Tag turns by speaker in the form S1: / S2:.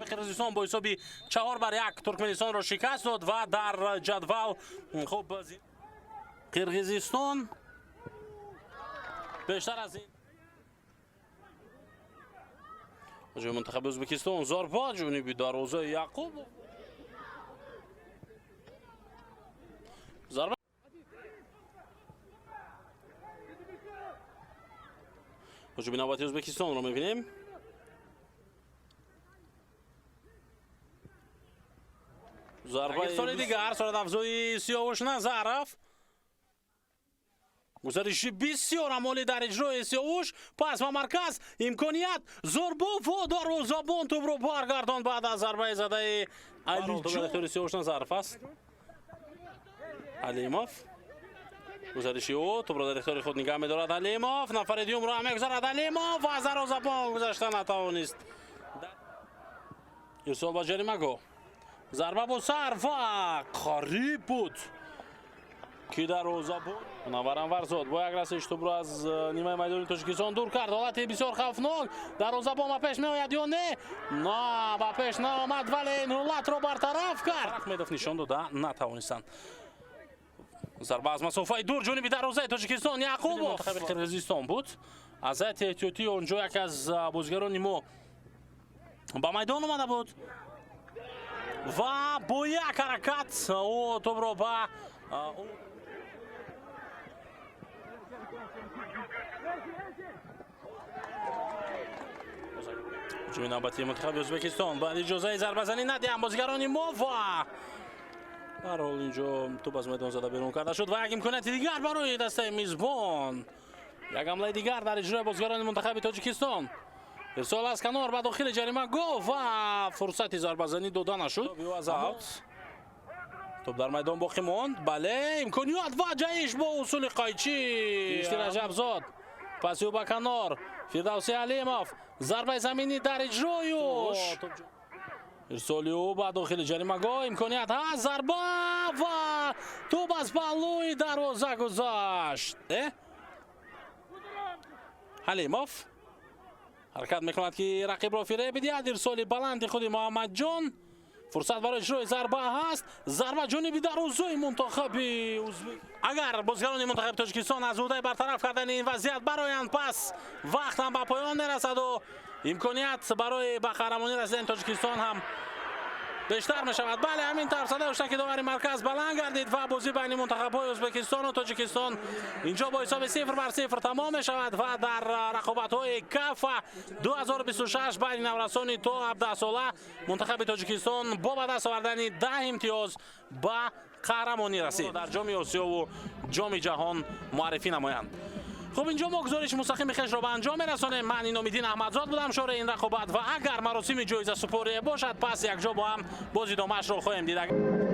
S1: قرقیزستان با حساب 4-1 ترکمنستان را شکست داد و در جدول خب قرقیزستان بیشتر از این جای منتخب ازبکستان ضربه جانبی دروازه یعقوب ضربه هجوم نوبتی ازبکستان رو می‌بینیم. ضربه سال دیگر سرعت افزایی سیاوش نظرف گزارشی بسیار عمالی در اجرای سیاوش پس و مرکز امکانیت ضربه و دروازه‌بان توپ رو برگردان بعد از ضربه زده علی سیاوش نظرف است. علیموف گزارشی او توپ را در اختیار خود نگه می‌دارد. علیموف نفر دیوم را می‌گذارد. علیموف و از دروازه‌بان گذاشتن نتوانست. ارسال با جریمه گو ضربه با سر و قریب بود که دروازه‌بان منورم ورزاد با یک رسش توپ را از نیمه میدان تاجیکستان دور کرد. حالت بسیار خوفناک دروازه‌بان به پیش میآید یا نه به پیش نآمد ولی این حالت را برطرف کرد. احمدوف نشان داده نتوانستند. ضربه از مسافه دور جانب دروازه تاجیکستان یعقوبوف منتخب قرقیزستان بود. از احتیاطی اونجا یک از بازیگران ما با میدان آمده بود و با یک حرکت او توپ را به هجوم نوبتی منتخب ازبکستان بعد اجازه ضربه زنی ندهند بازیگران ما و در حال اینجا توپ از میدان زده بیرون کرده شد و یک امکانیت دیگر برای دسته میزبان. یک حمله دیگر در اجرای بازیگران منتخب تاجیکستان. ارسال از کنار به داخل جریمه گو و فرصت ضربه زنی داده نشد. توپ در میدان باقی ماند. بله امکانیت و جایش با اصول قایچی رجب زاد پس او به کنار فردوسی علیموف ضربه زمینی در اجرای او ارسال او به داخل جریمه گاه امکانیت هست ضربه و توپ از پهلوی دروازه گذشت. علیموف حرکت میکند که رقیب را فریب بدهد. ارسال بلند خود محمد جان فرصت برای اجرای ضربه هست. ضربه جانبی دروازه منتخب ازبک. اگر بازیگران منتخب تاجیکستان از عهده برطرف کردن این وضعیت برآیند پس وقت هم به پایان میرسد و امکانیت برای به قهرمانی رسیدن تاجیکستان هم بیشتر می شود. بله همین طرف صدا شد که داور مرکز بلند گردید و بازی بین منتخب‌های ازبکستان و تاجیکستان اینجا با حساب 0-0 تمام می شود و در رقابت‌های کاف 2026 بین نورسان تا 17 ساله منتخب تاجیکستان با به دست آوردن 10 امتیاز به قهرمانی رسید در جام آسیا و جام جهان معرفی نمایند. خب اینجا ما گزارش مستقیم خیش را به انجام میرسانیم. من این امیدین احمدزاد بودم شورای این رقابت و اگر مراسم جایزه سپاری باشد پس یک جا با هم بازی دامش را خواهیم دید.